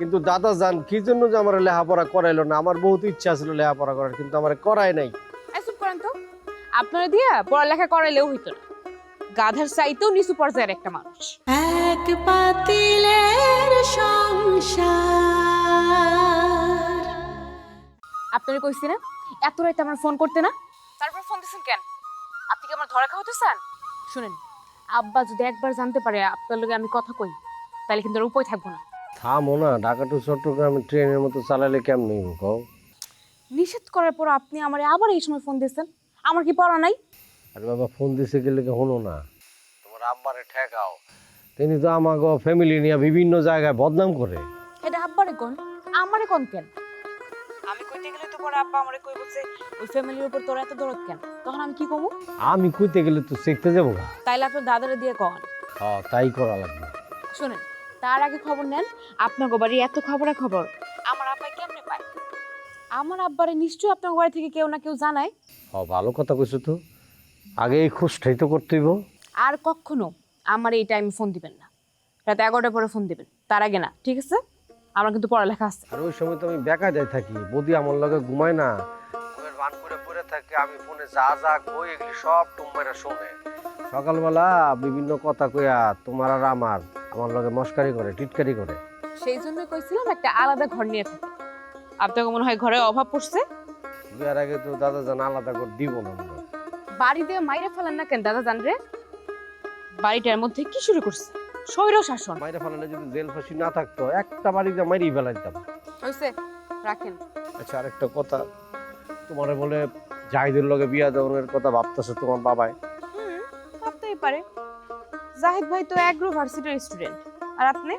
কিন্তু দাদা জান কি জন্য যে আমার লেখাপড়া করাইলো না, আমার বহুত ইচ্ছা ছিল লেখাপড়া করার, কিন্তু আমার করায় নাই। চুপ করেন তো। আপনারা দিয়া পড়ালেখা করাইলেও হইতো না। গাধার চাইতেও নিচু পর্যায়ের একটা মানুষ। এক পাতিলের সংসার। আপনারা কইছি না এত রাতে আমার ফোন করতে না, তারপর ফোন দিছেন কেন? আপনি কি আমার ধরা খাওয়াতে চান? শুনেন, আব্বা যদি একবার জানতে পারে আপনার লগে আমি কথা কই, তাহলে কিন্তু আর উপায় থাকবো না। থামো না, ঢাকা টু চট্টগ্রাম ট্রেনের মতো চালাইলে কেমনি কও? নিষেধ করার পর আপনি আমার আবার এই সময় ফোন দিয়েছেন, আমার কি পড়া নাই? আরে বাবা, ফোন দিছে গেলে হলো না, তোমার আব্বারে ঠেকাও। তিনি তো আমাকে ফ্যামিলি নিয়ে বিভিন্ন জায়গায় বদনাম করে। এটা আব্বারে কোন, আমারে কোন কেন? আমি কইতে গেলে তো পরে আব্বা আমারে কই বলছে ওই ফ্যামিলির উপর তোর এত দরদ কেন? তখন আমি কি কমু? আমি কইতে গেলে তো শিখতে যাবো না। তাইলে আপনার দাদারে দিয়ে কন। হ্যাঁ, তাই করা লাগবে। শুনেন, তার আগে খবর নেন আপনার বাড়ি এত খবর আমার আব্বাই কেমনে পায়? আমার আব্বারে নিশ্চয়ই আপনার বাড়ি থেকে কেউ না কেউ জানায়। হ্যাঁ, ভালো কথা কইছো তো। আগে এই খোঁজটাই তো করতে হইব। আর কখনো আমার এই টাইমে ফোন দিবেন না, রাত 11টার পরে ফোন দিবেন, তার আগে না, ঠিক আছে? আমার কিন্তু পড়ালেখা আছে। আর ওই সময় তো আমি বেকায়দায় থাকি, বদি আমার লগে ঘুমায় না, ঘুমের ভান করে পড়ে থাকে। আমি ফোনে যা যা কই এগুলি সব টুম্বাইরা শোনে। সকালবেলা বিভিন্ন কথা কইয়া তোমার আর আমার লগে মস্কারি করে, টিটকারি করে। সেই জন্য কইছিলাম একটা আলাদা ঘর নিয়ে থাকে। আপনাকে মনে হয় ঘরে অভাব পড়ছে। বিয়ার আগে তো দাদা জান আলাদা করে দিব না মনে হয়। বাড়ি দিয়ে মাইরে ফেলেন না কেন দাদা জান রে? বাড়িটার মধ্যে কি শুরু করছে? স্বৈর শাসন। মাইরা ফেলালে যদি জেল ফাঁসি না থাকতো, একটা বাড়িতে মাইরেই ফেলাই দিতাম। হইছে, রাখেন। আচ্ছা, আরেকটা কথা, তোমারে বলে জাহিদের লগে বিয়া দেওয়ার কথা ভাবতেছে তোমার বাবাই? ভাবতেই পারে। জাহিদ ভাই তো অ্যাগ্রো ভার্সিটির স্টুডেন্ট, আর আপনি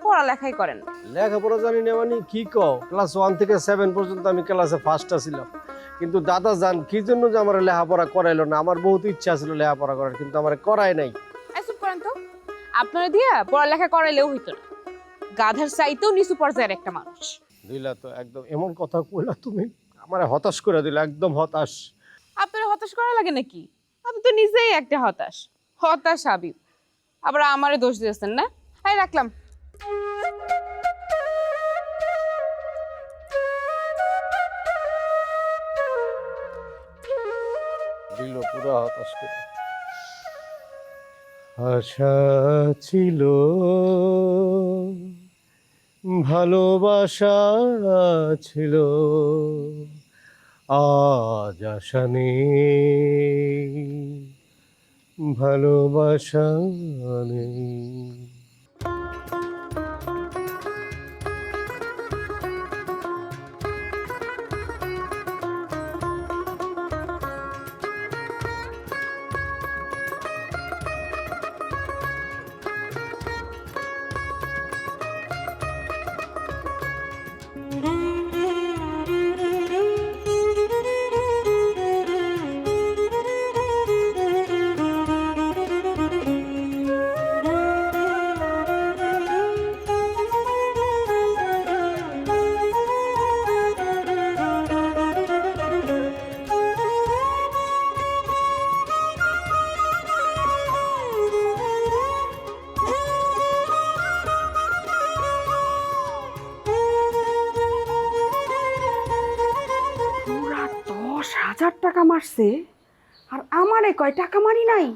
পড়ালেখাই করেন। লেখাপড়া জানি না মানে কি কও? ক্লাস 1 থেকে 7 পর্যন্ত আমি ক্লাসে ফার্স্ট ছিলাম, কিন্তু দাদা জান কি জন্য যে আমার লেখাপড়া করাইলো না, আমার বহুত ইচ্ছা ছিল লেখাপড়া করার, কিন্তু আমার করায় নাই। চুপ করেন তো। আপনারা দিয়া পড়ালেখা করাইলেও হইতো না। গাধার চাইতেও নিচু পর্যায়ের একটা মানুষ। দিলা তো একদম এমন কথা কইলা তুমি, আমারে হতাশ করে দিলা, একদম হতাশ। আপনারা হতাশ করা লাগে নাকি? আপনি তো নিজেই একটা হতাশ হাবিব। আবার আমারে দোষ দিয়েছেন না? এই রাখলাম। দিল পুরো হতাশ করে। আশা ছিল, ভালোবাসা ছিল, আজ আশা নেই, ভালোবাসা নেই। পুরা 10,000 টাকা মারছে, আর আমারে কয় টাকা মারি নাই।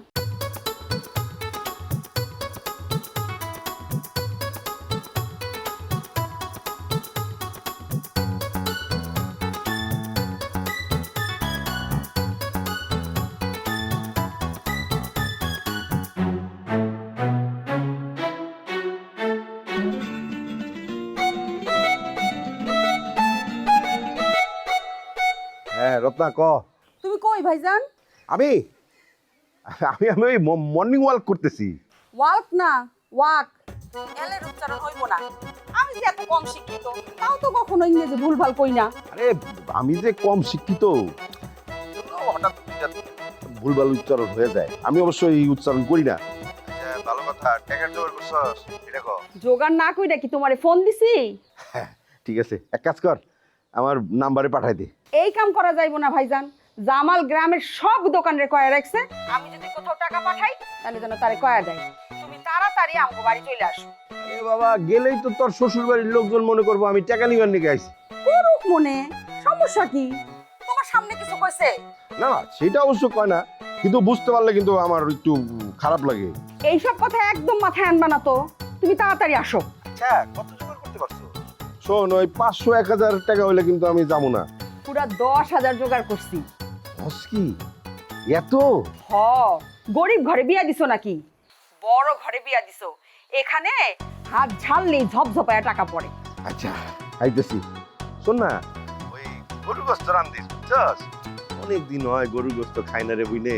হ্যাঁ রত্না, ক। তুমি কই ভাইজান? আমি আমি আমি ওই মর্নিং ওয়াক করতেছি। ওয়াক না, ওয়াক। এলের উচ্চারণ হইব না। আমি যে এত কম শিক্ষিত, তাও তো কখনো ইংরেজি ভুলভাল কই না। আরে আমি যে কম শিক্ষিত, হঠাৎ ভুলভাল উচ্চারণ হয়ে যায়। আমি অবশ্যই এই উচ্চারণ করি না। আচ্ছা, ভালো কথা, টাকার জোগাড় করছস, এটা কর। জোগাড় না কইরা কি তোমারে ফোন দিছি? হ্যাঁ, ঠিক আছে, এক কাজ কর, আমার নাম্বারে পাঠাই দে। এই কাম করা যাইব না ভাইজান। জামাল গ্রামের সব দোকানের কয়া রাখছে, আমি যদি কোথাও টাকা পাঠাই তাহলে যেন তারে কয়া দেয়। তুমি তাড়াতাড়ি আমগো বাড়ি চলে আসো। এ বাবা, গেলেই তো তোর শ্বশুর বাড়ির লোকজন মনে করবো আমি টাকা নিবার নিয়ে আইছি। করুক মনে, সমস্যা কি? তোমার সামনে কিছু কইছে? না না, সেটা অবশ্য কয় না, কিন্তু বুঝতে পারলে কিন্তু আমার একটু খারাপ লাগে। এইসব কথা একদম মাথায় আনবা না তো, তুমি তাড়াতাড়ি আসো। আচ্ছা, কত জোগাড় করতে পারছো? শোন, ওই 500-1000 টাকা হইলে কিন্তু আমি যাবো না। পুরা 10,000 জোগাড় করছি। বস কি এত? হ, গরিব ঘরে বিয়া দিছো নাকি? বড় ঘরে বিয়া দিছো। এখানে হাত ঝাললেই ঝপঝপায়া টাকা পড়ে। আচ্ছা, আইতেছি। শোন না, ওই গরুর গোস্ত রান্ধিস, বুঝছস? অনেকদিন হয় গরুর গোস্ত খাই না রে বুইনে।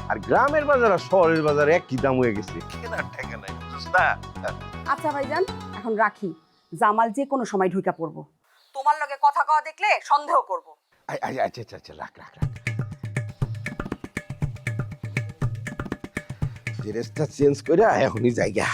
আর গ্রামের বাজার আর শহরের বাজার একই দাম হয়ে গেছে, কেনার টাকা নাই, বুঝছস না? আচ্ছা ভাইজান, এখন রাখি। জামাল যে কোনো সময় ঢুকা পড়বো। তোমার লগে কথা কওয়া দেখলে সন্দেহ করব। আচ্ছা আচ্ছা আচ্ছা, রাখ রাখ রাখ। ড্রেসটা চেঞ্জ করে এখনই জায়গা।